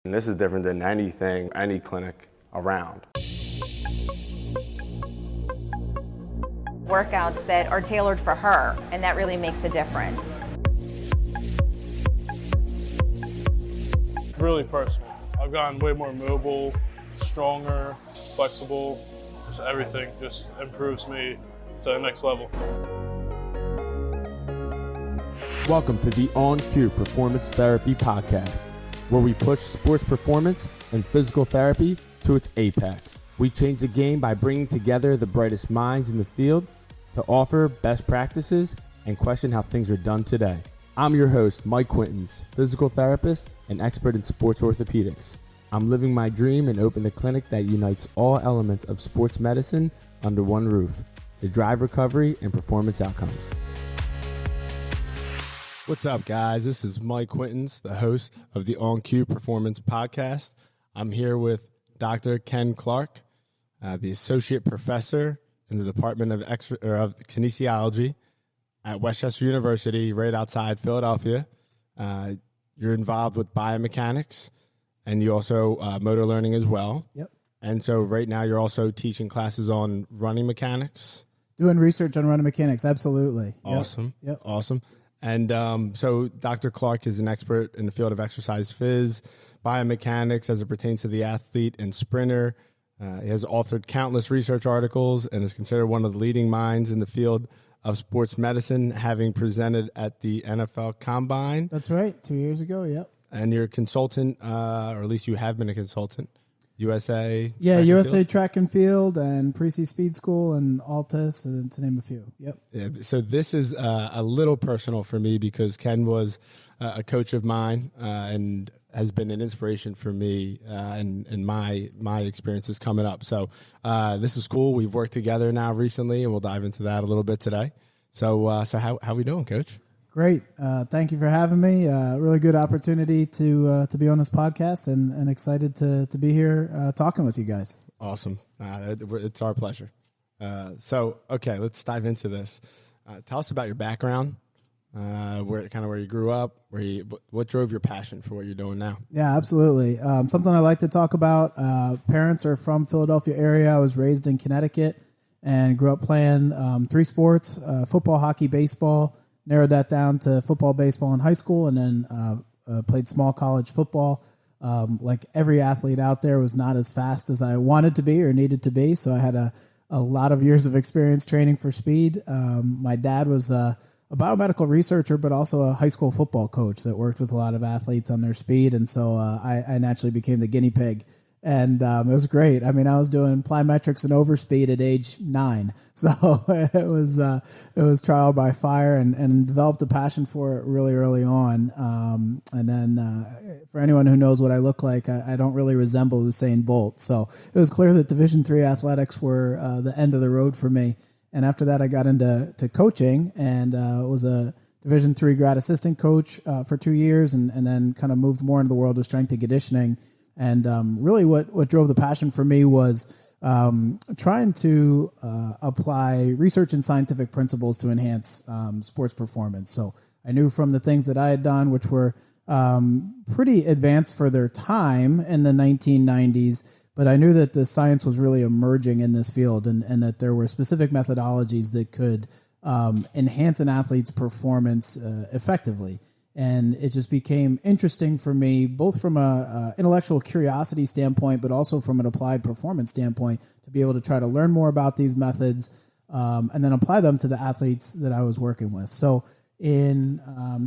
And this is different than anything, any clinic around. Workouts that are tailored for her, and that really makes a difference. Really personal. I've gotten way more mobile, stronger, flexible. Just everything just improves me to the next level. Welcome to the On Cue Performance Therapy Podcast, where we push sports performance and physical therapy to its apex. We change the game by bringing together the brightest minds in the field to offer best practices and question how things are done today. I'm your host, Mike Quintans, physical therapist and expert in sports orthopedics. I'm living my dream and opened a clinic that unites all elements of sports medicine under one roof to drive recovery and performance outcomes. What's up, guys? This is Mike Quintans, the host of the On Cue Performance Podcast. I'm here with Dr. Ken Clark, the associate professor in the Department of Kinesiology at Westchester University, right outside Philadelphia. You're involved with biomechanics, and you also motor learning as well. Yep. And so right now you're also teaching classes on running mechanics. Doing research on running mechanics, absolutely. Awesome. Yep. Awesome. And so Dr. Clark is an expert in the field of exercise phys, biomechanics as it pertains to the athlete and sprinter. He has authored countless research articles and is considered one of the leading minds in the field of sports medicine, having presented at the NFL Combine. That's right, 2 years ago, yep. And you're a consultant, or at least you have been a consultant, USA. Yeah, USA Track and Field and Parisi Speed School and Altus, and to name a few. Yep. Yeah, so this is a little personal for me because Ken was a coach of mine and has been an inspiration for me and my experiences coming up. So this is cool. We've worked together now recently, and we'll dive into that a little bit today. So how we doing, Coach? Great. Thank you for having me. Really good opportunity to be on this podcast and excited to be here talking with you guys. Awesome. It's our pleasure. Okay, let's dive into this. Tell us about your background, where you grew up, what drove your passion for what you're doing now? Yeah, absolutely. Something I like to talk about. Parents are from Philadelphia area. I was raised in Connecticut and grew up playing 3 sports, football, hockey, baseball. Narrowed that down to football, baseball in high school, and then played small college football. Like every athlete out there, was not as fast as I wanted to be or needed to be, so I had a lot of years of experience training for speed. My dad was a biomedical researcher, but also a high school football coach that worked with a lot of athletes on their speed, and so I naturally became the guinea pig. And it was great. I mean, I was doing plyometrics and overspeed at age 9, so it was trial by fire, and developed a passion for it really early on. And then for anyone who knows what I look like, I don't really resemble Usain Bolt, so it was clear that Division III athletics were the end of the road for me. And after that, I got into coaching and was a Division III grad assistant coach for 2 years, and then kind of moved more into the world of strength and conditioning. And really what drove the passion for me was trying to apply research and scientific principles to enhance sports performance. So I knew from the things that I had done, which were pretty advanced for their time in the 1990s, but I knew that the science was really emerging in this field, and that there were specific methodologies that could enhance an athlete's performance effectively. And it just became interesting for me, both from a intellectual curiosity standpoint, but also from an applied performance standpoint, to be able to try to learn more about these methods and then apply them to the athletes that I was working with. So in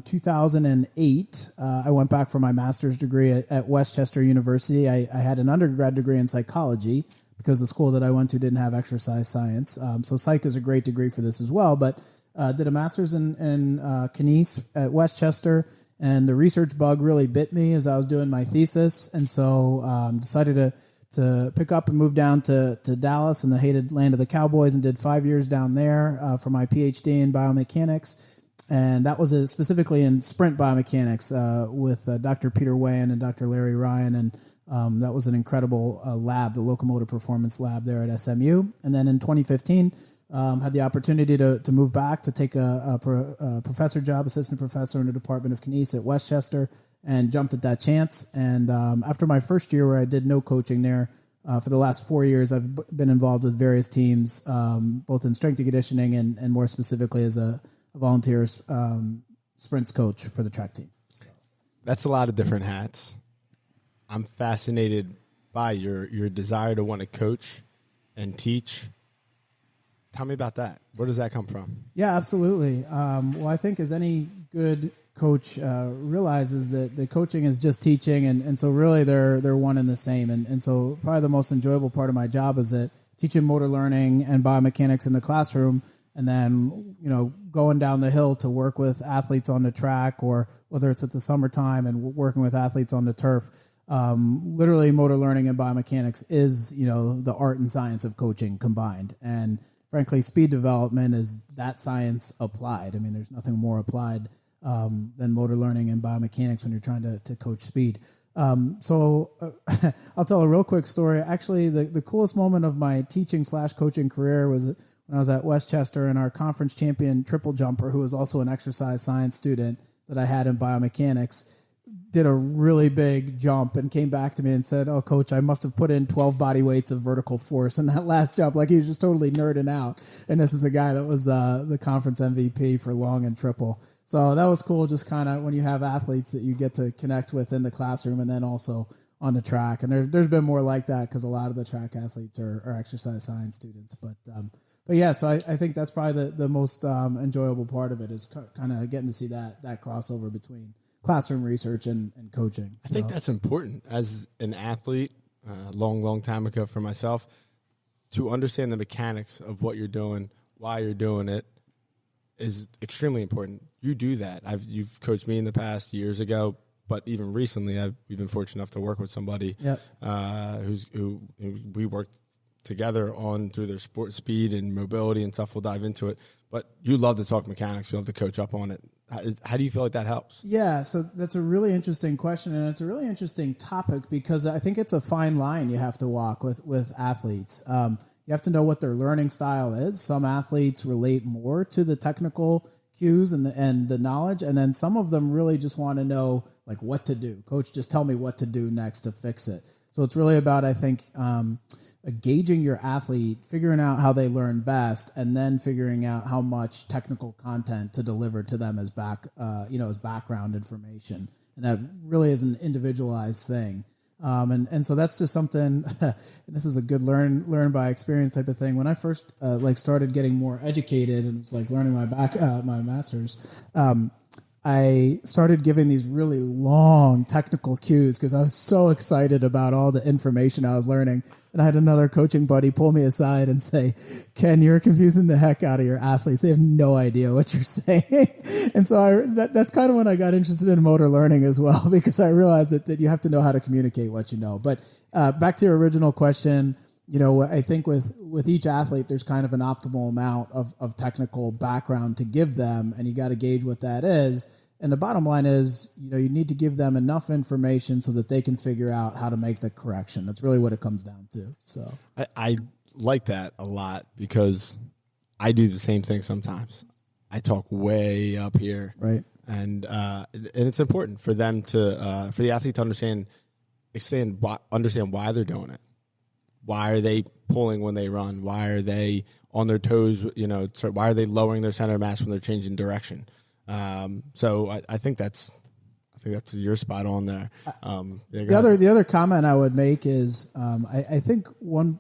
2008, I went back for my master's degree at Westchester University. I had an undergrad degree in psychology because the school that I went to didn't have exercise science. So psych is a great degree for this as well, but did a master's in kines at Westchester, and the research bug really bit me as I was doing my thesis, and so decided to pick up and move down to Dallas in the hated land of the Cowboys, and did 5 years down there for my PhD in biomechanics, and that was specifically in Sprint Biomechanics with Dr. Peter Weyand and Dr. Larry Ryan, and that was an incredible lab, the Locomotive Performance Lab there at SMU. And then in 2015, Had the opportunity to move back to take a professor job, assistant professor in the Department of Kinesiology at Westchester, and jumped at that chance. And after my first year where I did no coaching there, for the last 4 years, I've been involved with various teams, both in strength and conditioning and more specifically as a volunteer sprints coach for the track team. That's a lot of different hats. I'm fascinated by your desire to want to coach and teach. Tell me about that. Where does that come from? Yeah, absolutely. Well, I think as any good coach realizes that the coaching is just teaching, and so really they're one and the same. And so probably the most enjoyable part of my job is that teaching motor learning and biomechanics in the classroom, and then going down the hill to work with athletes on the track, or whether it's with the summertime and working with athletes on the turf. Literally, motor learning and biomechanics is the art and science of coaching combined. And frankly, speed development is that science applied. I mean, there's nothing more applied than motor learning and biomechanics when you're trying to coach speed. So I'll tell a real quick story. Actually, the coolest moment of my teaching/coaching career was when I was at Westchester, and our conference champion triple jumper, who was also an exercise science student that I had in biomechanics, did a really big jump and came back to me and said, "Oh, coach, I must have put in 12 body weights of vertical force in that last jump." Like, he was just totally nerding out. And this is a guy that was the conference MVP for long and triple. So that was cool, just kind of when you have athletes that you get to connect with in the classroom and then also on the track. And there's been more like that because a lot of the track athletes are exercise science students. But yeah, so I think that's probably the most enjoyable part of it, is kind of getting to see that crossover between classroom research and coaching. I think that's important as an athlete, long time ago for myself, to understand the mechanics of what you're doing, why you're doing it, is extremely important. You do that. You've coached me in the past years ago, but even recently, we've been fortunate enough to work with somebody who we worked together on through their sport speed and mobility and stuff. We'll dive into it. But you love to talk mechanics. You love to coach up on it. How do you feel like that helps? Yeah, so that's a really interesting question, and it's a really interesting topic because I think it's a fine line you have to walk with athletes. You have to know what their learning style is. Some athletes relate more to the technical cues and the knowledge, and then some of them really just want to know like what to do. Coach, just tell me what to do next to fix it. So it's really about, I think, gauging your athlete, figuring out how they learn best, and then figuring out how much technical content to deliver to them as background information. And that really is an individualized thing. And so that's just something, and this is a good learn by experience type of thing. When I first started getting more educated and was learning my master's, I started giving these really long technical cues because I was so excited about all the information I was learning. And I had another coaching buddy pull me aside and say, "Ken, you're confusing the heck out of your athletes. They have no idea what you're saying." And so that's kind of when I got interested in motor learning as well, because I realized that you have to know how to communicate what you know. But back to your original question, I think with each athlete, there's kind of an optimal amount of technical background to give them, and you got to gauge what that is. And the bottom line is, you need to give them enough information so that they can figure out how to make the correction. That's really what it comes down to. So I like that a lot because I do the same thing sometimes. I talk way up here, right? And it's important for them to for the athlete to understand why they're doing it. Why are they pulling when they run? Why are they on their toes? Why are they lowering their center of mass when they're changing direction? So I think that's your spot on there. The other comment I would make is I think one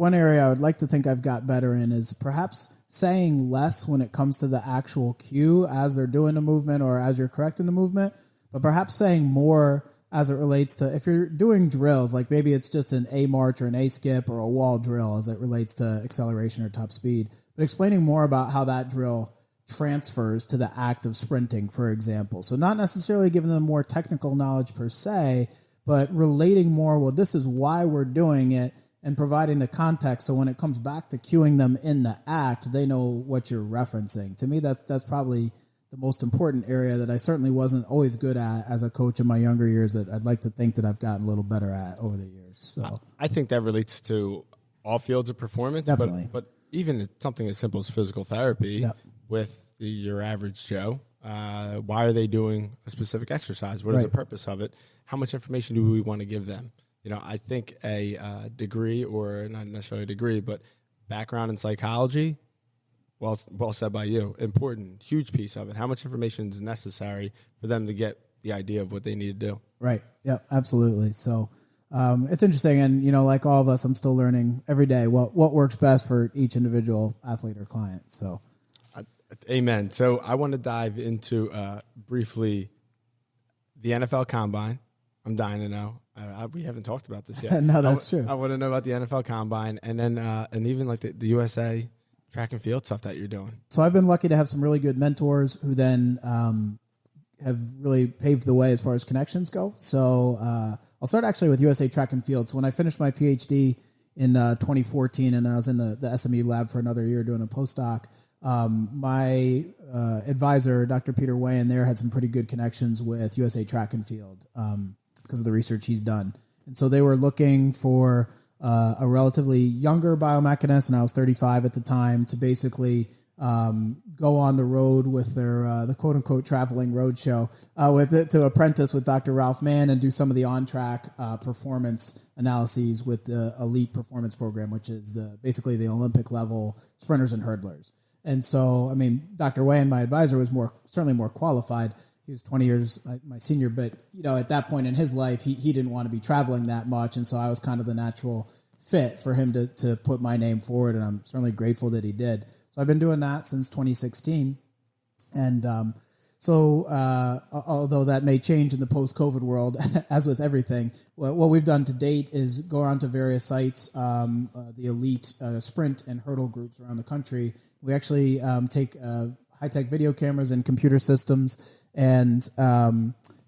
area I would like to think I've got better in is perhaps saying less when it comes to the actual cue as they're doing the movement or as you're correcting the movement, but perhaps saying more as it relates to if you're doing drills, like maybe it's just an A march or an A skip or a wall drill as it relates to acceleration or top speed, but explaining more about how that drill transfers to the act of sprinting, for example. So not necessarily giving them more technical knowledge per se, but relating more, well, this is why we're doing it, and providing the context so when it comes back to cueing them in the act, they know what you're referencing. To me, that's probably the most important area that I certainly wasn't always good at as a coach in my younger years that I'd like to think that I've gotten a little better at over the years. So I think that relates to all fields of performance. Definitely. But even something as simple as physical therapy with your average Joe. Why are they doing a specific exercise? What is the purpose of it? How much information do we want to give them? I think a degree, or not necessarily a degree, but background in psychology, well said by you, important, huge piece of it. How much information is necessary for them to get the idea of what they need to do? Right. Yeah, absolutely. So it's interesting. And, like all of us, I'm still learning every day what works best for each individual athlete or client. So, amen. So I want to dive into briefly the NFL Combine. I'm dying to know. We haven't talked about this yet. No, that's true. I want to know about the NFL Combine, and then and even like the USA track and field stuff that you're doing. So I've been lucky to have some really good mentors who then have really paved the way as far as connections go. So I'll start actually with USA Track and Field. So when I finished my PhD in 2014, and I was in the SME lab for another year doing a postdoc, my advisor, Dr. Peter Weyand there, had some pretty good connections with USA Track and Field because of the research he's done. And so they were looking for a relatively younger biomechanist, and I was 35 at the time, to basically go on the road with their the quote unquote traveling road show to apprentice with Dr. Ralph Mann and do some of the on track performance analyses with the elite performance program, which is basically the Olympic level sprinters and hurdlers. And so, I mean, Dr. Weyand, my advisor, was certainly more qualified. He was 20 years my senior, but at that point in his life, he didn't want to be traveling that much, and so I was kind of the natural fit for him to put my name forward, and I'm certainly grateful that he did. So I've been doing that since 2016, and although that may change in the post-COVID world, as with everything, what we've done to date is go around to various sites, the elite sprint and hurdle groups around the country. We actually take high-tech video cameras and computer systems and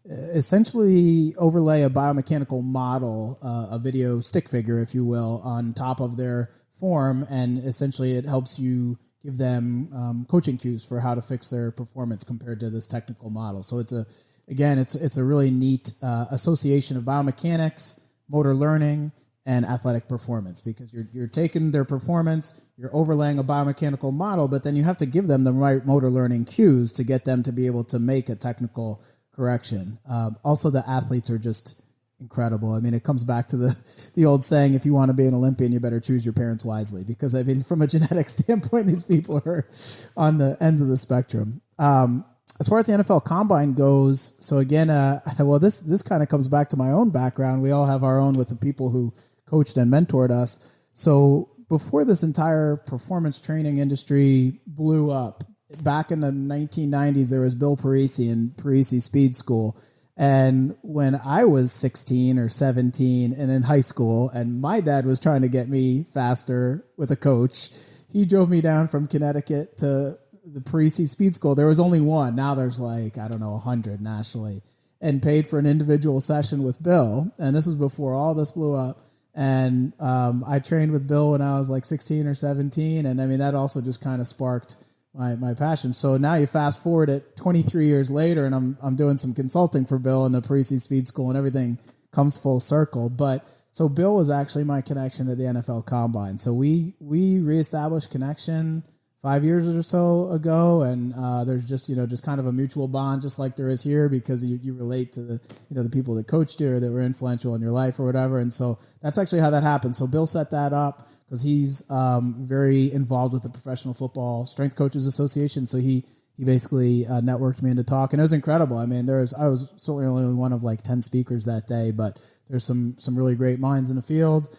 essentially overlay a biomechanical model, a video stick figure, if you will, on top of their form, and essentially it helps you give them coaching cues for how to fix their performance compared to this technical model. So it's a really neat association of biomechanics, motor learning, and athletic performance, because you're taking their performance, you're overlaying a biomechanical model, but then you have to give them the right motor learning cues to get them to be able to make a technical correction. Also, the athletes are just incredible. I mean, it comes back to the old saying, if you want to be an Olympian, you better choose your parents wisely, because I mean, from a genetic standpoint, these people are on the ends of the spectrum. As far as the NFL Combine goes, so again, this kind of comes back to my own background. We all have our own with the people who coached and mentored us. So before this entire performance training industry blew up, back in the 1990s, there was Bill Parisi and Parisi Speed School. And when I was 16 or 17 and in high school, and my dad was trying to get me faster with a coach, he drove me down from Connecticut to the Parisi Speed School. There was only one. Now there's 100 nationally, and paid for an individual session with Bill. And this was before all this blew up. And I trained with Bill when I was 16 or 17. And I mean, that also just kind of sparked my passion. So now you fast forward it 23 years later, and I'm doing some consulting for Bill in the Parisi Speed School, and everything comes full circle. But so Bill was actually my connection to the NFL Combine. So we reestablished connection 5 years or so ago, and there's just kind of a mutual bond, just like there is here, because you relate to the people that coached you or that were influential in your life or whatever. And so that's actually how that happened. So Bill set that up because he's very involved with the Professional Football Strength Coaches Association. So he basically networked me into talk, and it was incredible. I mean, I was certainly only one of 10 speakers that day, but there's some really great minds in the field.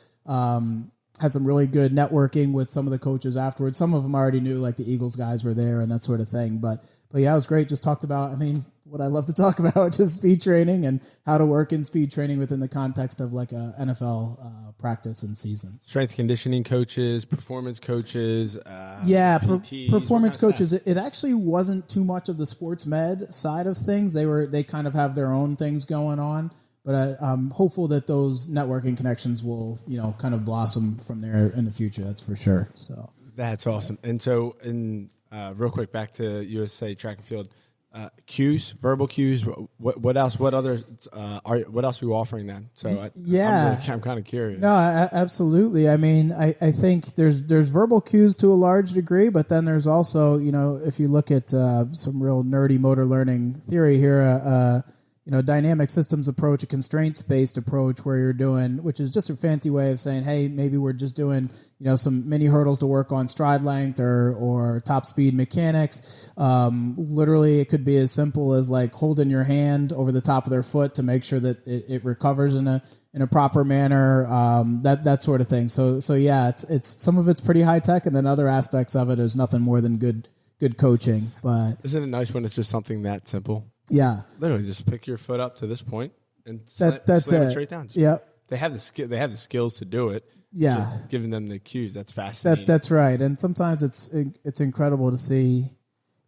Had some really good networking with some of the coaches afterwards. Some of them I already knew, like the Eagles guys were there and that sort of thing. But yeah, it was great. Just talked about, what I love to talk about, just speed training and how to work in speed training within the context of a NFL practice and season. Strength conditioning coaches, performance coaches. Performance coaches. It actually wasn't too much of the sports med side of things. They kind of have their own things going on. But I'm hopeful that those networking connections will, kind of blossom from there in the future. That's for sure. So that's awesome. And so, real quick, back to USA Track and Field. Cues, verbal cues. What else? What else are you offering then? So I'm kind of curious. No, absolutely. I mean, I think there's verbal cues to a large degree, but then there's also, if you look at some real nerdy motor learning theory here, dynamic systems approach, a constraints-based approach where you're doing, which is just a fancy way of saying, hey, maybe we're just doing, some mini hurdles to work on stride length or top speed mechanics. Literally, it could be as simple as like holding your hand over the top of their foot to make sure that it recovers in a proper manner, that sort of thing. So yeah, it's some of it's pretty high tech, and then other aspects of it is nothing more than good coaching. But isn't it nice when it's just something that simple? Yeah, literally, just pick your foot up to this point and that's slam it it straight down. Yeah, they have the skill. They have the skills to do it. Yeah, just giving them the cues. That's fascinating. That's right. And sometimes it's incredible to see.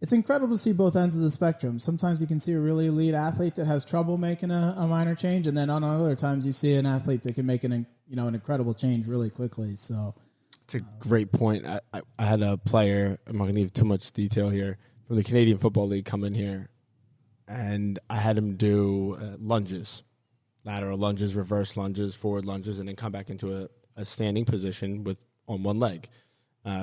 It's incredible to see both ends of the spectrum. Sometimes you can see a really elite athlete that has trouble making a minor change, and then on other times you see an athlete that can make an incredible change really quickly. So it's a great point. I had a player. I'm not going to give too much detail here from the Canadian Football League come in here. And I had him do lunges, lateral lunges, reverse lunges, forward lunges, and then come back into a standing position on one leg.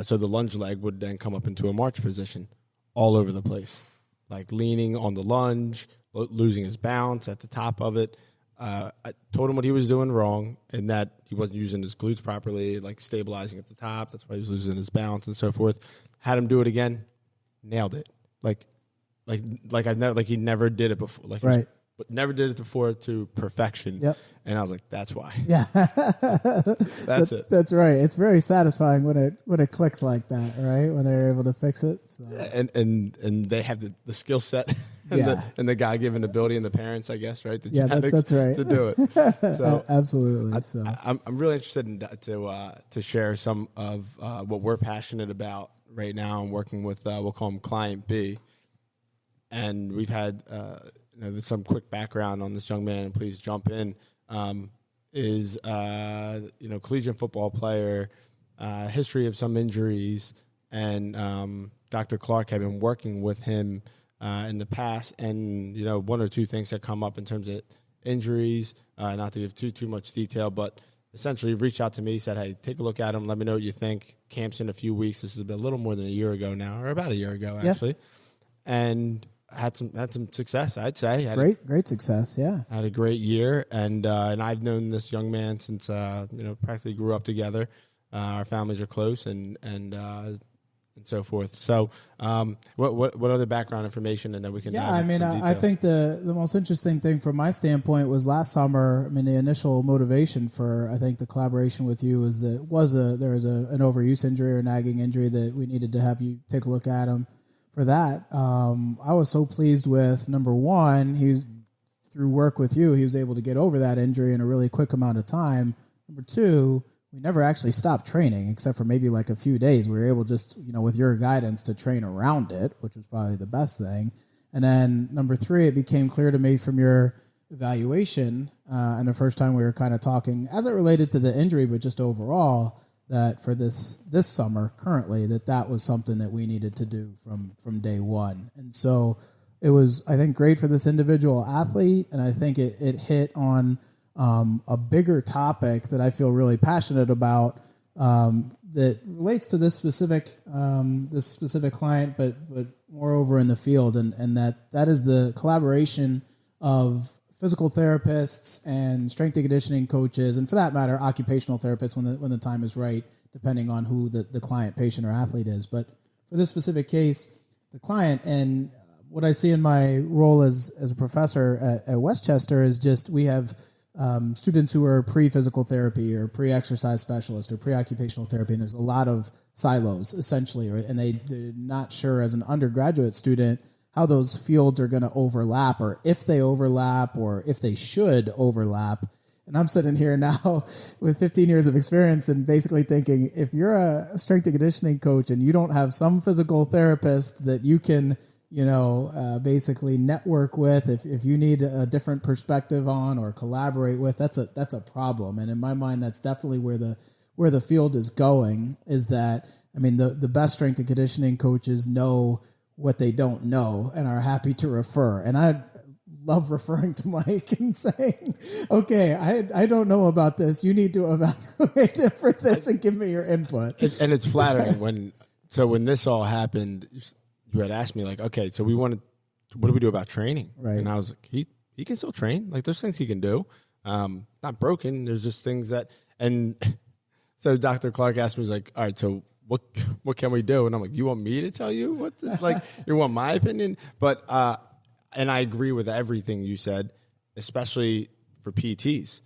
So the lunge leg would then come up into a march position all over the place, like leaning on the lunge, losing his balance at the top of it. I told him what he was doing wrong and that he wasn't using his glutes properly, like stabilizing at the top. That's why he was losing his balance and so forth. Had him do it again, nailed it. Like he never did it before. Right. But never did it before to perfection. Yep. And I was like, that's why. Yeah. That's it. That's right. It's very satisfying when it clicks like that, right? When they're able to fix it. So. And they have the skill set and the God-given ability and the parents, I guess, right? The that's right. To do it. So absolutely. I'm really interested to share some of what we're passionate about right now. I'm working with we'll call him Client B. And we've had some quick background on this young man, and please jump in. Collegiate football player, history of some injuries, and Dr. Clark had been working with him in the past, and one or two things that come up in terms of injuries. Not to give too much detail, but essentially reached out to me, said, "Hey, take a look at him. Let me know what you think." Camp's in a few weeks. This is a little more than a year ago now, or about a year ago actually, and had some success, I'd say. Great success, yeah. Had a great year, and I've known this young man since practically grew up together. Our families are close, and so forth. So, what other background information, and then we can. Yeah, I think the most interesting thing from my standpoint was last summer. I mean, the initial motivation for the collaboration with you was that there was an overuse injury or nagging injury that we needed to have you take a look at him. For that, I was so pleased with, number one, through work with you, he was able to get over that injury in a really quick amount of time. Number two, we never actually stopped training except for maybe like a few days. We were able just, with your guidance to train around it, which was probably the best thing. And then number three, it became clear to me from your evaluation and the first time we were kind of talking as it related to the injury, but just overall, that for this summer currently that was something that we needed to do from day one. And so it was, I think, great for this individual athlete, and I think it hit on a bigger topic that I feel really passionate about that relates to this specific client, but moreover in the field, and that is the collaboration of physical therapists and strength and conditioning coaches, and for that matter, occupational therapists when the time is right, depending on who the client, patient, or athlete is. But for this specific case, the client, and what I see in my role as a professor at Westchester is just we have students who are pre-physical therapy or pre-exercise specialist or pre-occupational therapy, and there's a lot of silos essentially, right? And they're not sure as an undergraduate student how those fields are going to overlap, or if they overlap, or if they should overlap. And I'm sitting here now with 15 years of experience and basically thinking, if you're a strength and conditioning coach and you don't have some physical therapist that you can, basically network with, if you need a different perspective on or collaborate with, that's a problem. And in my mind, that's definitely where the field is going. Is that, the best strength and conditioning coaches know what they don't know and are happy to refer. And I love referring to Mike and saying, okay, I don't know about this. You need to evaluate it for this and give me your input. And it's flattering when this all happened, you had asked me like, okay, so what do we do about training? Right. And I was like, he can still train. Like there's things he can do. Not broken. There's just things and so Dr. Clark asked me, he's like, all right, so what can we do? And I'm like, you want me to tell you you want my opinion? But, and I agree with everything you said, especially for PTs.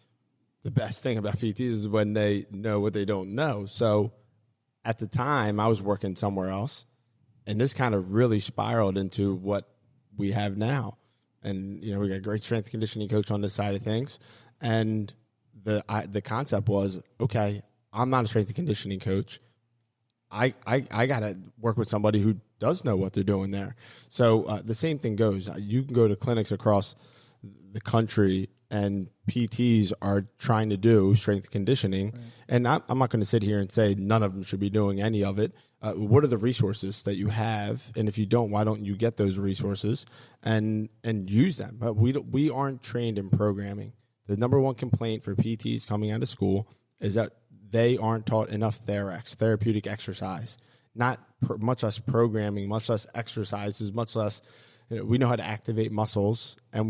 The best thing about PTs is when they know what they don't know. So at the time I was working somewhere else, and this kind of really spiraled into what we have now. And, we got a great strength and conditioning coach on this side of things. And the concept was, okay, I'm not a strength and conditioning coach. I got to work with somebody who does know what they're doing there. So the same thing goes. You can go to clinics across the country, and PTs are trying to do strength and conditioning. Right. And I'm not going to sit here and say none of them should be doing any of it. What are the resources that you have? And if you don't, why don't you get those resources and use them? But we aren't trained in programming. The number one complaint for PTs coming out of school is that they aren't taught enough therapeutic exercise, much less programming, much less exercises, much less. We know how to activate muscles, and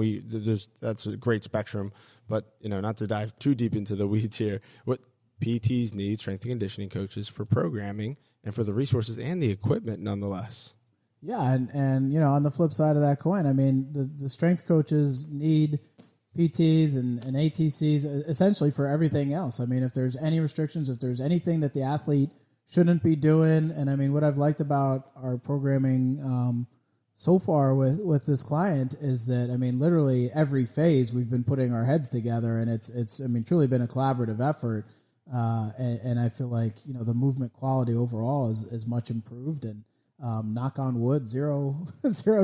that's a great spectrum. But not to dive too deep into the weeds here, what PTs need strength and conditioning coaches for programming and for the resources and the equipment, nonetheless. Yeah, and on the flip side of that coin, I mean, the strength coaches need PTs and ATCs essentially for everything else. I mean, if there's any restrictions, if there's anything that the athlete shouldn't be doing, and I mean, what I've liked about our programming so far with this client is that, I mean, literally every phase we've been putting our heads together, and it's I mean, truly been a collaborative effort. And I feel like, the movement quality overall is much improved, and knock on wood, zero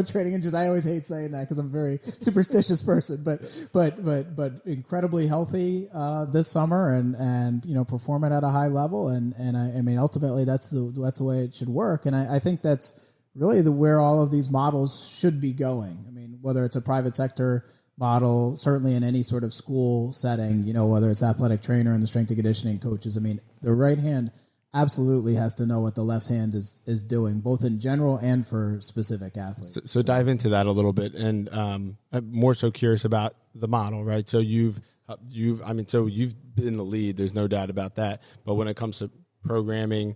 training injuries. I always hate saying that because I'm a very superstitious person, but incredibly healthy this summer, and performing at a high level, and I mean, ultimately that's the way it should work, and I think that's really where all of these models should be going. I mean, whether it's a private sector model, certainly in any sort of school setting, whether it's athletic trainer and the strength and conditioning coaches, I mean, the right hand absolutely has to know what the left hand is doing, both in general and for specific athletes. So dive into that a little bit, and I'm more so curious about the model, right? So you've been the lead. There's no doubt about that. But when it comes to programming,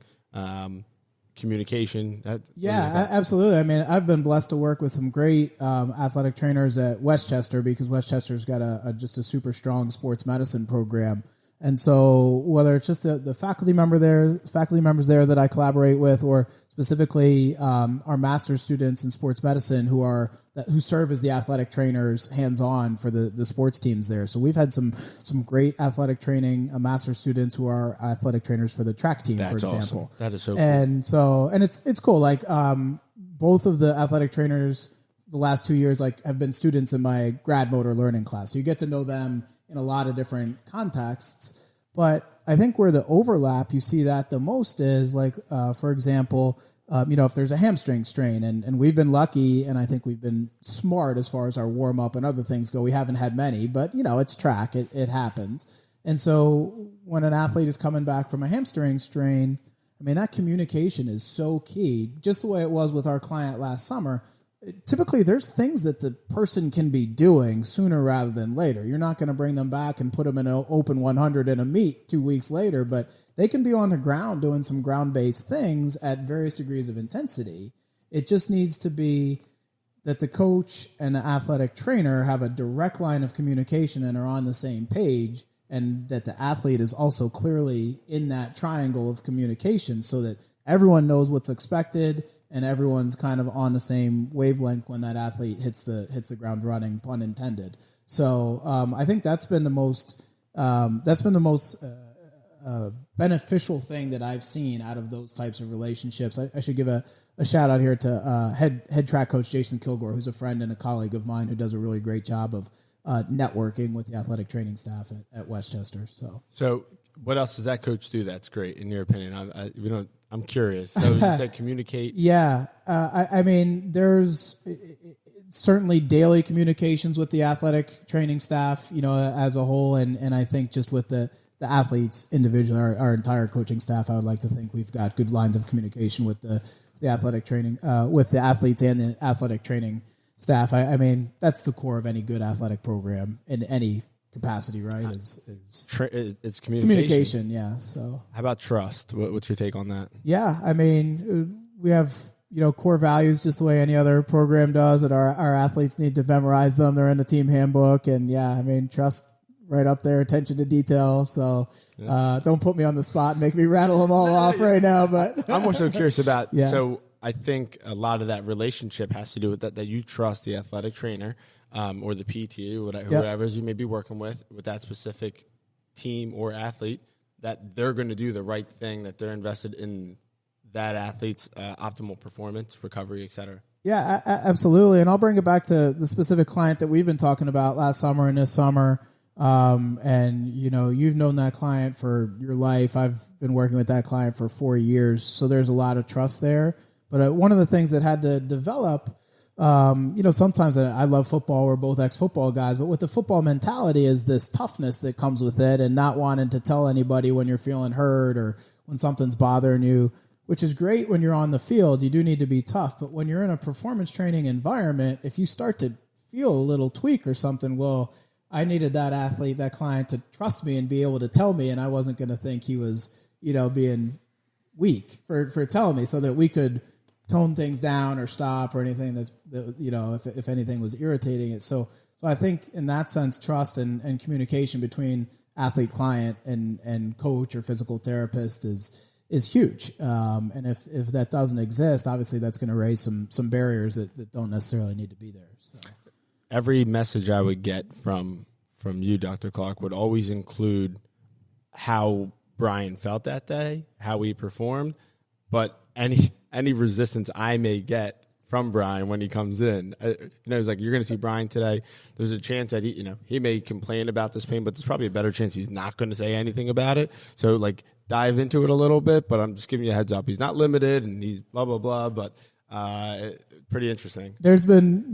communication. Absolutely. I mean, I've been blessed to work with some great athletic trainers at Westchester, because Westchester's got just a super strong sports medicine program. And so whether it's just the faculty members there that I collaborate with, or specifically our master's students in sports medicine who serve as the athletic trainers hands-on for the sports teams there. So we've had some great athletic training master's students who are athletic trainers for the track team, for example. Awesome. That is so cool. And it's cool. Like both of the athletic trainers the last 2 years have been students in my grad motor learning class. So you get to know them in a lot of different contexts. But I think where the overlap, you see that the most is for example, if there's a hamstring strain, and we've been lucky, and I think we've been smart as far as our warm up and other things go. We haven't had many, but it's track. It happens. And so when an athlete is coming back from a hamstring strain, I mean, that communication is so key, just the way it was with our client last summer. Typically, there's things that the person can be doing sooner rather than later. You're not going to bring them back and put them in an open 100 in a meet 2 weeks later, but they can be on the ground doing some ground-based things at various degrees of intensity. It just needs to be that the coach and the athletic trainer have a direct line of communication and are on the same page, and that the athlete is also clearly in that triangle of communication so that everyone knows what's expected and everyone's kind of on the same wavelength when that athlete hits the ground running, pun intended. So I think that's been the most beneficial thing that I've seen out of those types of relationships. I should give a shout out here to head track coach Jason Kilgore, who's a friend and a colleague of mine who does a really great job of networking with the athletic training staff at Westchester. So what else does that coach do that's great in your opinion? I'm curious. So you said communicate. Yeah. I mean, there's certainly daily communications with the athletic training staff, as a whole. And I think just with the athletes individually, our entire coaching staff, I would like to think we've got good lines of communication with the athletic training, with the athletes and the athletic training staff. I mean, that's the core of any good athletic program in any capacity, right? It's communication. Yeah. So how about trust? What's your take on that? Yeah. I mean, we have, core values just the way any other program does, that our athletes need to memorize them. They're in the team handbook, and trust right up there, attention to detail. So don't put me on the spot and make me rattle them all off right now. But I'm also curious about, so I think a lot of that relationship has to do with that you trust the athletic trainer or the PT, whatever you may be working with that specific team or athlete, that they're going to do the right thing, that they're invested in that athlete's optimal performance, recovery, et cetera. Yeah, absolutely. And I'll bring it back to the specific client that we've been talking about last summer and this summer. And you've known that client for your life. I've been working with that client for 4 years. So there's a lot of trust there. But one of the things that had to develop, sometimes I love football. We're both ex-football guys, but with the football mentality is this toughness that comes with it, and not wanting to tell anybody when you're feeling hurt or when something's bothering you, which is great when you're on the field. You do need to be tough. But when you're in a performance training environment, if you start to feel a little tweak or something, well, I needed that athlete, that client, to trust me and be able to tell me, and I wasn't going to think he was, being weak for telling me, so that we could tone things down or stop or anything if anything was irritating it. So I think in that sense, trust and communication between athlete, client, and coach or physical therapist is huge. And if that doesn't exist, obviously that's going to raise some barriers that don't necessarily need to be there. So. Every message I would get from you, Dr. Clark, would always include how Brian felt that day, how he performed, but any resistance I may get from Brian when he comes in, it's like, you're going to see Brian today. There's a chance that he may complain about this pain, but there's probably a better chance he's not going to say anything about it. So dive into it a little bit, but I'm just giving you a heads up. He's not limited and he's blah, blah, blah, but pretty interesting. There's been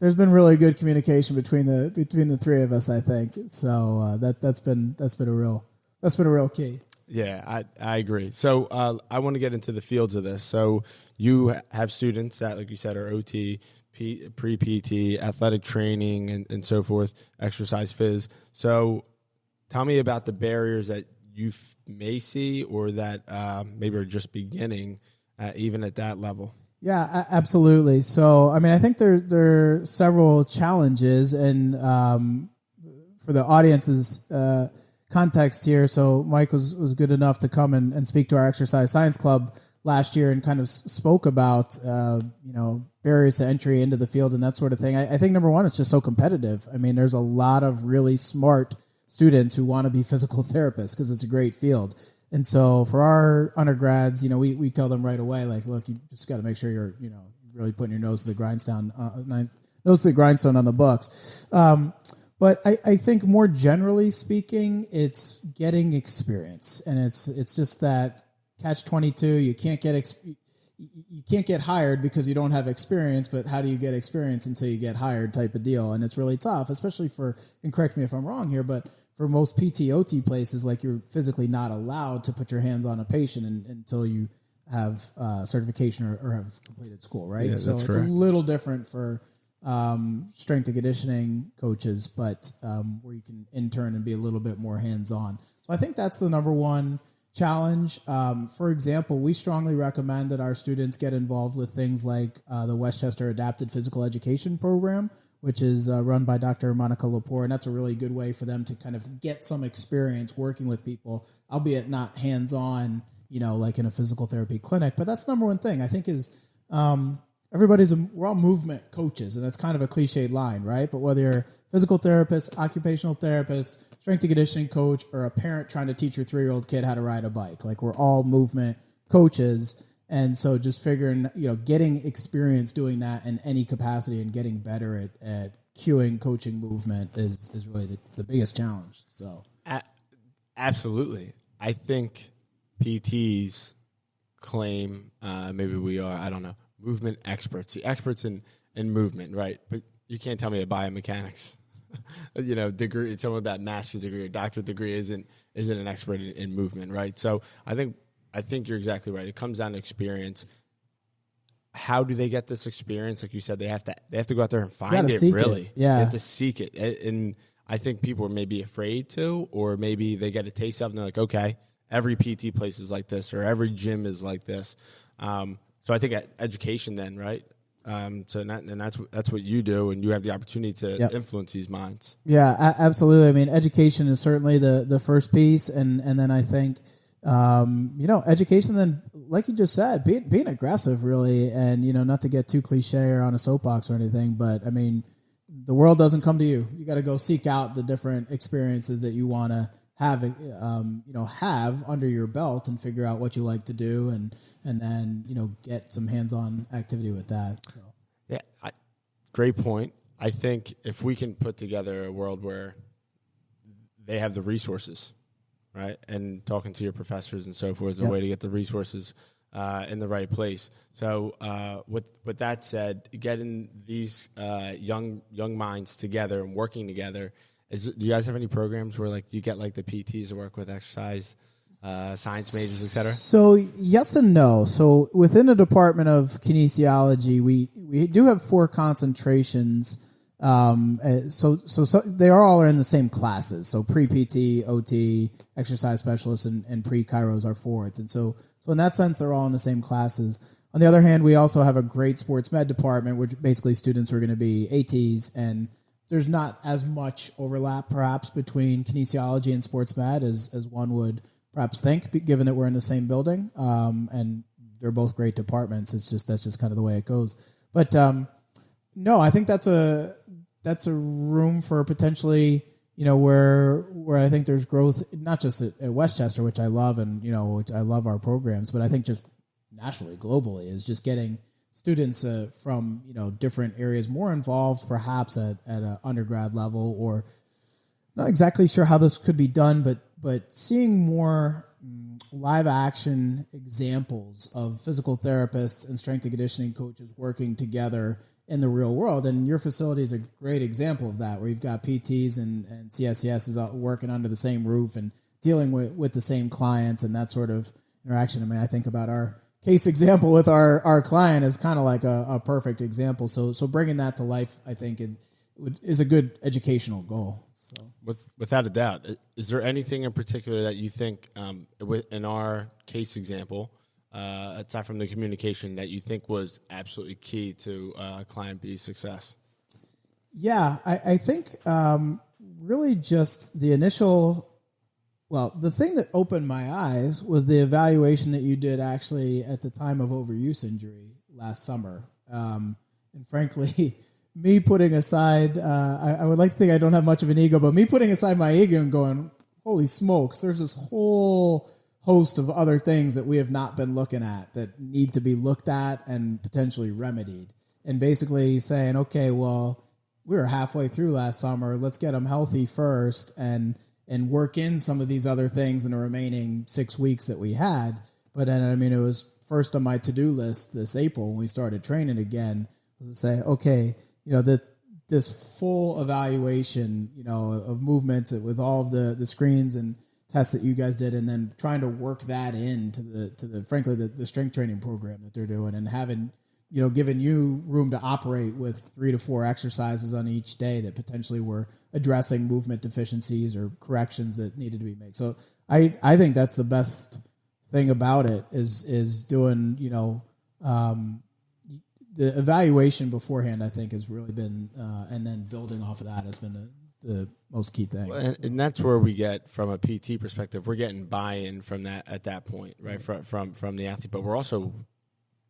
really good communication between the three of us, I think. So that's been a real key. Yeah, I agree. So I want to get into the fields of this. So you have students that, like you said, are OT, pre-PT, athletic training, and so forth, exercise phys. So tell me about the barriers that you may see, or that maybe are just beginning, even at that level. Yeah, absolutely. So, I mean, I think there are several challenges, and for the audience's context here, so Mike was good enough to come and speak to our exercise science club last year and kind of spoke about barriers to entry into the field and that sort of thing. I think number one, it's just so competitive. I mean, there's a lot of really smart students who want to be physical therapists because it's a great field. And so for our undergrads, we tell them right away, look, you just got to make sure you're, really putting your nose to the grindstone on the books. But I think more generally speaking, it's getting experience, and it's just that catch-22. You can't get hired because you don't have experience. But how do you get experience until you get hired? Type of deal, and it's really tough, especially and correct me if I'm wrong here, but for most PTOT places, you're physically not allowed to put your hands on a patient until you have certification or have completed school, right? Yeah, so that's it's correct. a little different for strength and conditioning coaches, but where you can intern and be a little bit more hands-on. So I think that's the number one challenge. For example, we strongly recommend that our students get involved with things like the Westchester Adapted Physical Education Program, which is run by Dr. Monica Lepore, and that's a really good way for them to kind of get some experience working with people, albeit not hands-on, like in a physical therapy clinic. But that's the number one thing I think is we're all movement coaches, and that's kind of a cliched line, right? But whether you're a physical therapist, occupational therapist, strength and conditioning coach, or a parent trying to teach your 3-year-old kid how to ride a bike, we're all movement coaches. And so just figuring, getting experience doing that in any capacity and getting better at cueing coaching movement is really the biggest challenge. So Absolutely. I think PTs claim, maybe we are, I don't know, movement experts, the experts in movement, right? But you can't tell me a biomechanics, degree, someone with that master's degree or doctorate degree isn't an expert in movement, right? So I think you're exactly right. It comes down to experience. How do they get this experience? Like you said, they have to go out there and find it. Really, Yeah, they have to seek it. And I think people are maybe afraid to, or maybe they get a taste of it and they're like, okay, every PT place is like this, or every gym is like this. So I think education then, right? And that's what you do, and you have the opportunity to influence these minds. Yeah, absolutely. I mean, education is certainly the first piece, and then I think education. Then, like you just said, being aggressive, really, and not to get too cliche or on a soapbox or anything, but I mean, the world doesn't come to you. You got to go seek out the different experiences that you want to have under your belt and figure out what you like to do, and then get some hands-on activity with that. So. Yeah, great point. I think if we can put together a world where they have the resources, right, and talking to your professors and so forth is a way to get the resources in the right place. So with that said, getting these young minds together and working together, do you guys have any programs where you get the PTs to work with exercise, science majors, et cetera? So yes and no. So within the Department of Kinesiology, we do have 4 concentrations. So they are all in the same classes. So pre-PT, OT, exercise specialists, and pre-chiros are 4th. And so in that sense, they're all in the same classes. On the other hand, we also have a great sports med department, which basically students are going to be ATs, and there's not as much overlap perhaps between kinesiology and sports med as one would perhaps think, given that we're in the same building. And they're both great departments. That's just kind of the way it goes. But no, I think that's a room for potentially, where I think there's growth, not just at Westchester, which I love, and which I love our programs, but I think just nationally, globally, is just getting students from different areas more involved, perhaps at an undergrad level, or not exactly sure how this could be done, but seeing more live action examples of physical therapists and strength and conditioning coaches working together in the real world. And your facility is a great example of that, where you've got PTs and CSCSs working under the same roof and dealing with the same clients and that sort of interaction. I mean, I think about our case example with our client is kind of like a perfect example. So bringing that to life, I think, is a good educational goal. So. Without a doubt. Is there anything in particular that you think, in our case example, aside from the communication, that you think was absolutely key to Client B's success? Yeah, I think really just the initial, the thing that opened my eyes was the evaluation that you did actually at the time of overuse injury last summer. And frankly, me putting aside, I would like to think I don't have much of an ego, but me putting aside my ego and going, holy smokes, there's this whole host of other things that we have not been looking at that need to be looked at and potentially remedied. And basically saying, okay, well, we were halfway through last summer. Let's get them healthy first and work in some of these other things in the remaining 6 weeks that we had. But then, I mean, it was first on my to-do list this April when we started training again, was to say, okay, this full evaluation, of movements with all of the screens and tests that you guys did, and then trying to work that into the strength training program that they're doing, and having, given you room to operate with 3 to 4 exercises on each day that potentially were addressing movement deficiencies or corrections that needed to be made. So I think that's the best thing about it is doing, the evaluation beforehand, I think, has really been, and then building off of that has been the most key thing. And that's where we get, from a PT perspective, we're getting buy-in from that at that point, right? From the athlete, but we're also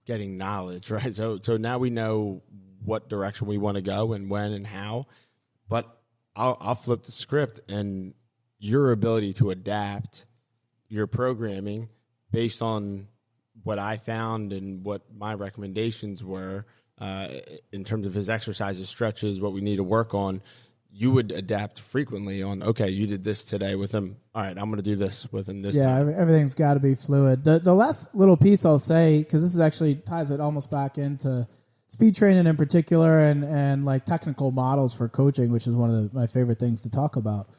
getting knowledge, right? So now we know what direction we want to go and when and how. But I'll flip the script, and your ability to adapt your programming based on what I found and what my recommendations were in terms of his exercises, stretches, what we need to work on. you would adapt frequently on, okay, you did this today with him. All right, I'm going to do this with him this time. Yeah, everything's got to be fluid. The last little piece I'll say, because this is actually ties it almost back into speed training in particular and like technical models for coaching, which is one of my favorite things to talk about.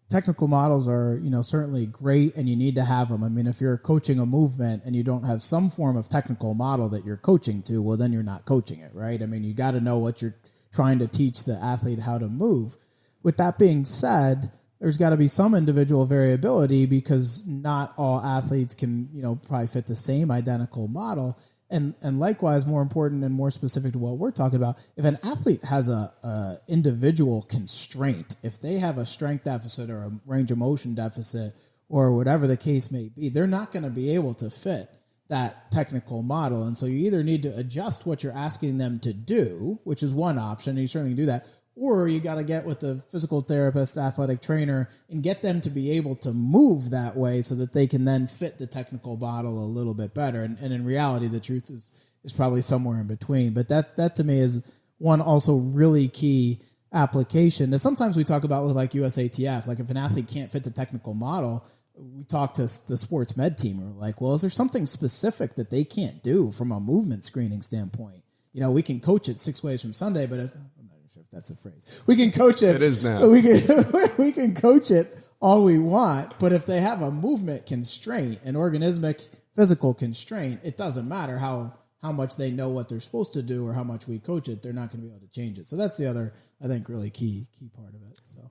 Technical models are, certainly great, and you need to have them. I mean, if you're coaching a movement and you don't have some form of technical model that you're coaching to, well, then you're not coaching it, right? I mean, you got to know what you're trying to teach the athlete how to move. With that being said, there's got to be some individual variability because not all athletes can, probably fit the same identical model. And likewise, more important and more specific to what we're talking about, if an athlete has a individual constraint, if they have a strength deficit or a range of motion deficit or whatever the case may be, they're not going to be able to fit that technical model. And so you either need to adjust what you're asking them to do, which is one option, and you certainly can do that, or you got to get with the physical therapist, athletic trainer, and get them to be able to move that way so that they can then fit the technical model a little bit better. And in reality, the truth is probably somewhere in between. But that to me is one also really key application that sometimes we talk about with like USATF. Like if an athlete can't fit the technical model, we talk to the sports med team. We're like, well, is there something specific that they can't do from a movement screening standpoint? We can coach it 6 ways from Sunday, but I'm not sure if that's a phrase. We can coach it. It is now. We can coach it all we want, but if they have a movement constraint, an organismic physical constraint, it doesn't matter how much they know what they're supposed to do or how much we coach it, they're not going to be able to change it. So that's the other, I think, really key part of it. So,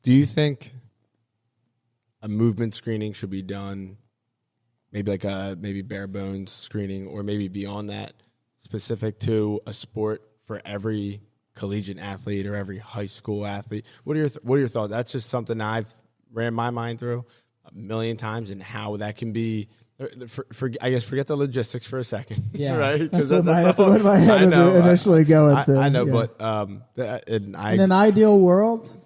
do you think a movement screening should be done maybe like a bare bones screening, or maybe beyond that, specific to a sport for every collegiate athlete or every high school athlete? What are your thoughts? That's just something I've ran my mind through a million times, and how that can be. I guess forget the logistics for a second. Yeah, right. That's what my head was initially going to. I know, yeah. but in an ideal world,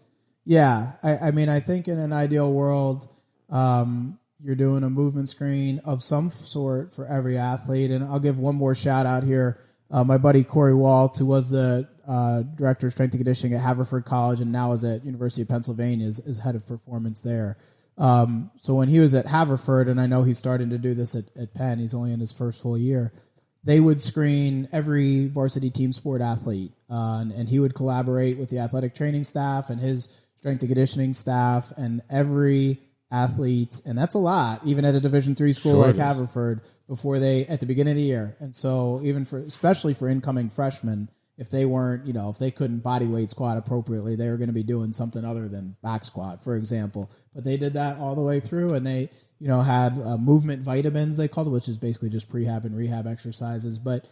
yeah. I mean, I think in an ideal world, you're doing a movement screen of some sort for every athlete. And I'll give one more shout out here. My buddy Corey Walt, who was the director of strength and conditioning at Haverford College and now is at University of Pennsylvania, is head of performance there. So when he was at Haverford, and I know he's starting to do this at Penn, he's only in his first full year, they would screen every varsity team sport athlete, and he would collaborate with the athletic training staff and his strength and conditioning staff, and every athlete, and that's a lot, even at a Division III school like Haverford, at the beginning of the year. And so especially for incoming freshmen, if they weren't, if they couldn't body weight squat appropriately, they were going to be doing something other than back squat, for example. But they did that all the way through, and they, had movement vitamins, they called it, which is basically just prehab and rehab exercises. But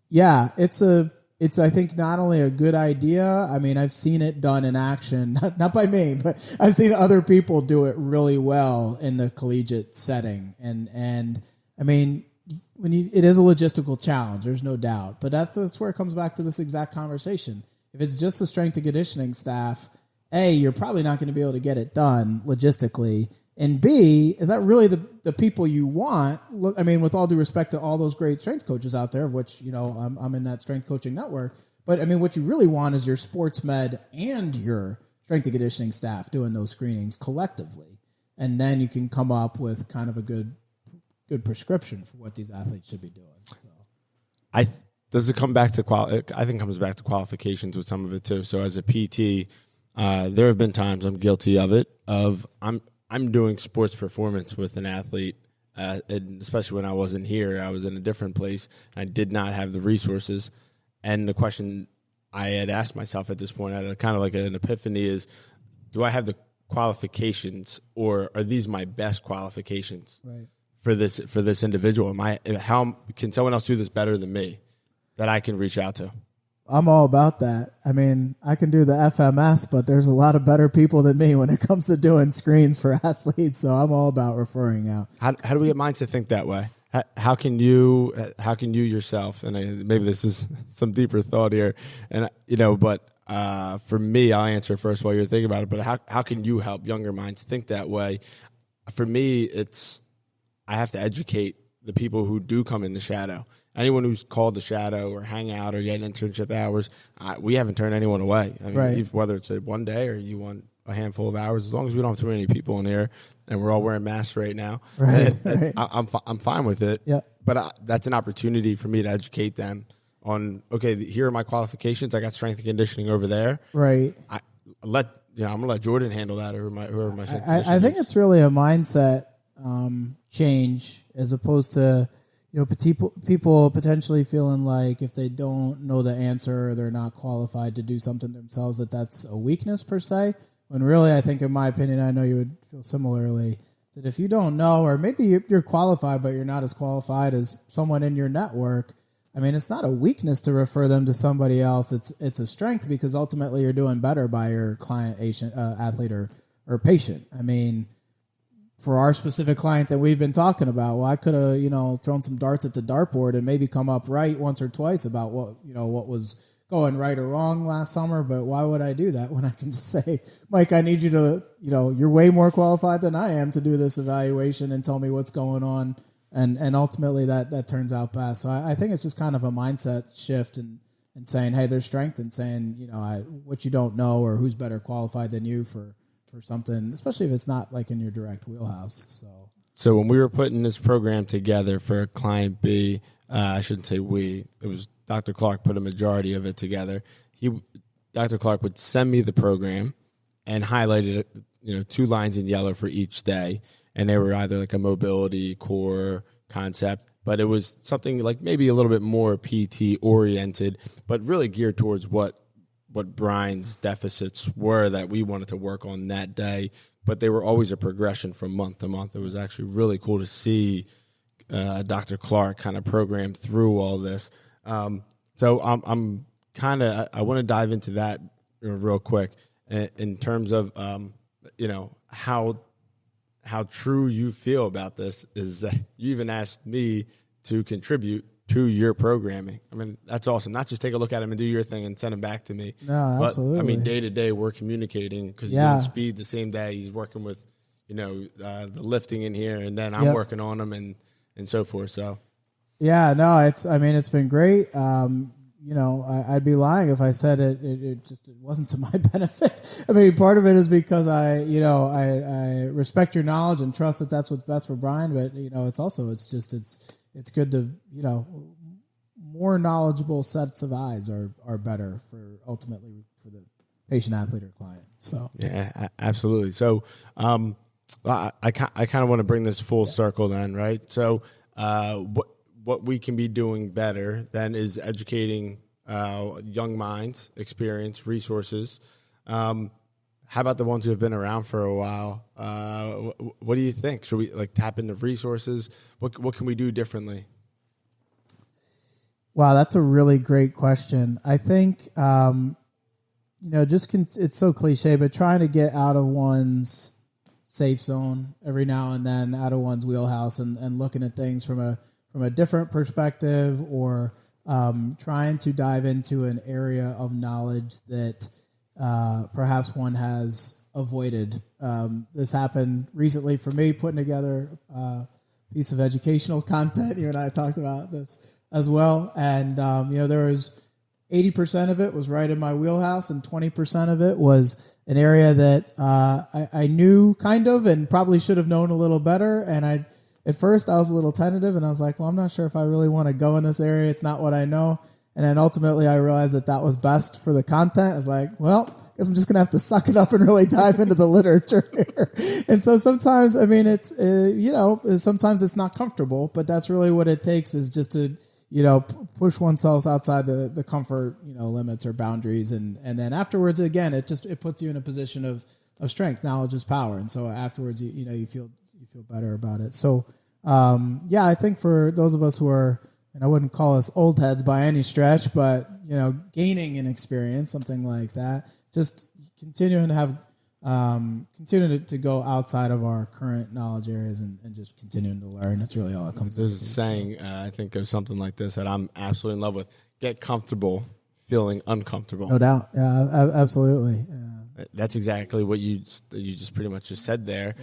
yeah, it's I think not only a good idea. I mean, I've seen it done in action, not by me, but I've seen other people do it really well in the collegiate setting. And I mean, it is a logistical challenge, there's no doubt. But that's where it comes back to this exact conversation. If it's just the strength and conditioning staff, A, you're probably not going to be able to get it done logistically. And B, is that really the people you want? Look, I mean, with all due respect to all those great strength coaches out there, of which, I'm in that strength coaching network. But I mean, what you really want is your sports med and your strength and conditioning staff doing those screenings collectively. And then you can come up with kind of a good prescription for what these athletes should be doing. So. Does it come back to I think it comes back to qualifications with some of it too. So as a PT, there have been times I'm guilty of it. I'm doing sports performance with an athlete, and especially when I wasn't here, I was in a different place. I did not have the resources, and the question I had asked myself at this point, I had kind of like an epiphany: is do I have the qualifications, or are these my best qualifications? Right. For this individual? How can someone else do this better than me that I can reach out to? I'm all about that. I mean, I can do the FMS, but there's a lot of better people than me when it comes to doing screens for athletes. So I'm all about referring out. How do we get minds to think that way? How can you yourself, and maybe this is some deeper thought here, and but for me, I'll answer first while you're thinking about it. But how can you help younger minds think that way? For me, I have to educate the people who do come in the shadow. Anyone who's called the shadow or hang out or get internship hours, we haven't turned anyone away. I mean, Right. whether it's a one day or you want a handful of hours, as long as we don't have too many people in here and we're all wearing masks right now, Right, right. I'm fine with it. Yeah. But that's an opportunity for me to educate them on, okay, here are my qualifications. I got strength and conditioning over there. Right. I'm gonna let Jordan handle that, or whoever my strength and I conditioning think is. it's really a mindset change, as opposed to, people potentially feeling like if they don't know the answer or they're not qualified to do something themselves, that's a weakness per se. When really, I think, in my opinion, I know you would feel similarly, that if you don't know, or maybe you're qualified but you're not as qualified as someone in your network, I mean, it's not a weakness to refer them to somebody else. It's a strength, because ultimately you're doing better by your client, athlete, or patient. I mean, for our specific client that we've been talking about, well, I could have, thrown some darts at the dartboard and maybe come up right once or twice about what was going right or wrong last summer. But why would I do that when I can just say, Mike, I need you to, you're way more qualified than I am to do this evaluation and tell me what's going on. And ultimately that turns out best. So I think it's just kind of a mindset shift and saying, hey, there's strength in saying, what you don't know or who's better qualified than you for something, especially if it's not like in your direct wheelhouse. So when we were putting this program together for client B, I shouldn't say we, it was Dr. Clark put a majority of it together. Dr. Clark would send me the program and highlighted it, 2 lines in yellow for each day. And they were either like a mobility core concept, but it was something like maybe a little bit more PT oriented, but really geared towards what Brian's deficits were that we wanted to work on that day. But they were always a progression from month to month. It was actually really cool to see Dr. Clark kind of program through all this. So I'm kind of, I want to dive into that real quick in terms of, how true you feel about this is that you even asked me to contribute to your programming. I mean, that's awesome. Not just take a look at him and do your thing and send him back to me. No, absolutely. But, I mean, day to day, we're communicating because he's on speed the same day. He's working with, the lifting in here, and then I'm working on them and so forth. So, yeah, no, it's been great. I'd be lying if I said it wasn't to my benefit. I mean, part of it is because I respect your knowledge and trust that that's what's best for Brian. But it's good to, more knowledgeable sets of eyes are better for ultimately for the patient, athlete, or client. So yeah, absolutely. So I kind of want to bring this full circle then, right? So what we can be doing better then is educating young minds, experience, resources. How about the ones who have been around for a while? What do you think? Should we tap into resources? What can we do differently? Wow, that's a really great question. I think it's so cliche, but trying to get out of one's safe zone every now and then, out of one's wheelhouse, and looking at things from a different perspective, or trying to dive into an area of knowledge that perhaps one has avoided. This happened recently for me, putting together a piece of educational content. You and I talked about this as well. And, there was 80% of it was right in my wheelhouse, and 20% of it was an area that I knew kind of and probably should have known a little better. And at first I was a little tentative, and I was like, well, I'm not sure if I really want to go in this area. It's not what I know. And then ultimately I realized that was best for the content. I was like, well, I guess I'm just going to have to suck it up and really dive into the literature here. And so sometimes, it's, sometimes it's not comfortable, but that's really what it takes, is just to, push oneself outside the comfort, limits or boundaries. And then afterwards, again, it puts you in a position of strength. Knowledge is power. And so afterwards, you feel better about it. So, I think for those of us who are, and I wouldn't call us old heads by any stretch, but, gaining an experience, something like that, just continuing to have, continuing to go outside of our current knowledge areas and just continuing to learn. That's really all it comes down to. There's a saying, I think, goes something like this that I'm absolutely in love with: get comfortable feeling uncomfortable. No doubt. Yeah, absolutely. Yeah. That's exactly what you just pretty much just said there.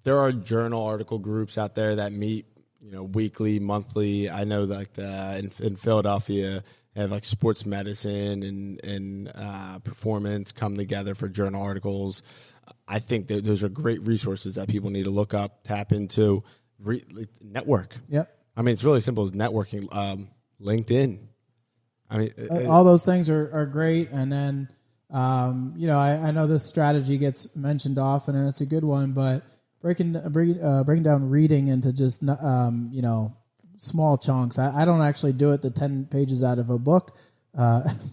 There are journal article groups out there that meet, weekly, monthly. I know like in Philadelphia, they have like sports medicine and performance come together for journal articles. I think that those are great resources that people need to look up, tap into, network. Yep. I mean, it's really simple as networking. LinkedIn. I mean, all those things are great. And then, I know this strategy gets mentioned often, and it's a good one, but breaking down reading into just, small chunks. I don't actually do it to 10 pages out of a book.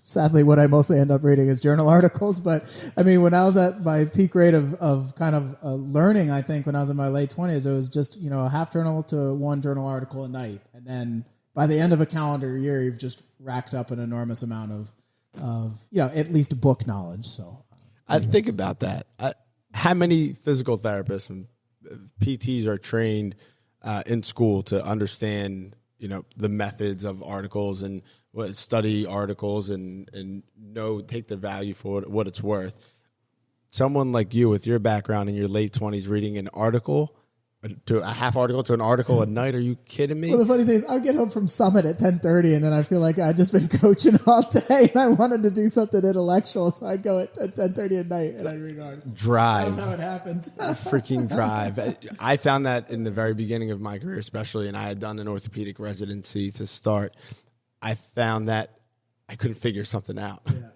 Sadly, what I mostly end up reading is journal articles. But I mean, when I was at my peak rate of kind of learning, I think when I was in my late 20s, it was just, a half journal to one journal article a night. And then by the end of a calendar year, you've just racked up an enormous amount of at least book knowledge. So I think about that. How many physical therapists and PTs are trained in school to understand, the methods of articles and study articles and take the value for what it's worth. Someone like you with your background in your late 20s reading an article to a half article to an article a night. Are you kidding me? Well, the funny thing is, I'll get home from Summit at 10:30, and then I feel like I've just been coaching all day, and I wanted to do something intellectual, so I'd go at 10:30 at night, and I'd read an article. Drive. That's how it happens. Freaking drive. I found that in the very beginning of my career, especially, and I had done an orthopedic residency to start. I found that I couldn't figure something out. Yeah.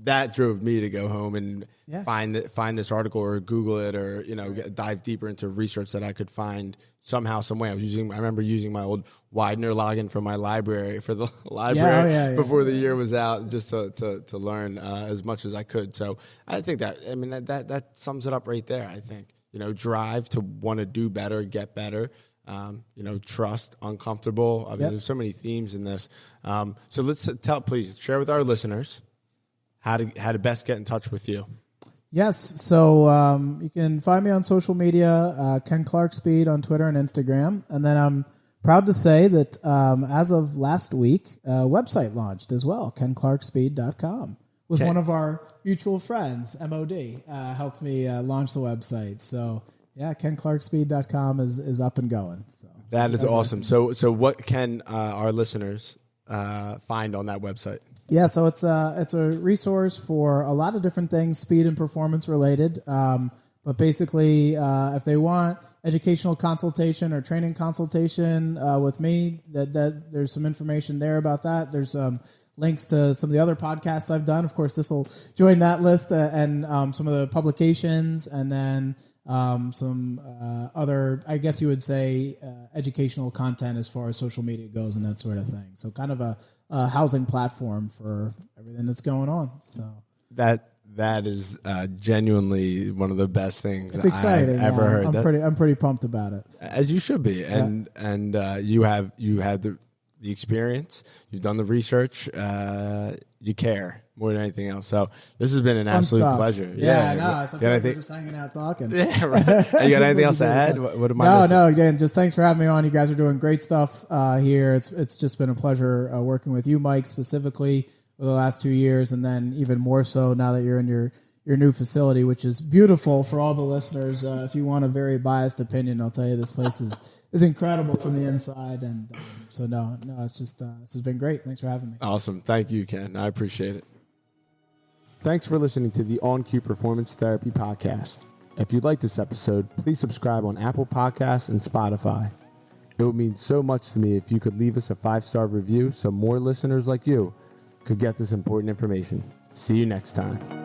That drove me to go home and find this article or Google it or dive deeper into research that I could find somehow, some way. I remember using my old Widener login from my library for the library before the year was out, just to learn as much as I could. So I think that sums it up right there. I think drive to want to do better, get better. Trust, uncomfortable. I mean, there's so many themes in this. So let's please share with our listeners how to best get in touch with you. Yes. So you can find me on social media, Ken Clark Speed on Twitter and Instagram. And then I'm proud to say that as of last week, a website launched as well, kenclarkspeed.com. With one of our mutual friends, MOD, helped me launch the website. So kenclarkspeed.com is up and going. So that is awesome. So what can our listeners find on that website? Yeah, so it's a resource for a lot of different things, speed and performance related. But basically, if they want educational consultation or training consultation with me, that there's some information there about that. There's links to some of the other podcasts I've done. Of course, this will join that list and some of the publications, and then some other, I guess you would say, educational content as far as social media goes and that sort of thing. So kind of a housing platform for everything that's going on. So that is genuinely one of the best things it's exciting, I've ever heard. I'm pretty pumped about it. So. As you should be, and you have the experience, you've done the research, you care more than anything else. So this has been an absolute pleasure. Yeah, no, it's we're just hanging out talking. Yeah, right. You got anything else to add? What am I missing? No, again, just thanks for having me on. You guys are doing great stuff here. It's just been a pleasure working with you, Mike, specifically for the last 2 years, and then even more so now that you're in your new facility, which is beautiful for all the listeners. If you want a very biased opinion, I'll tell you this place is incredible from the inside. And so no, it's just this has been great. Thanks for having me. Awesome. Thank you, Ken. I appreciate it. Thanks for listening to the On Cue Performance Therapy Podcast. If you like this episode, please subscribe on Apple Podcasts and Spotify. It would mean so much to me if you could leave us a 5-star review so more listeners like you could get this important information. See you next time.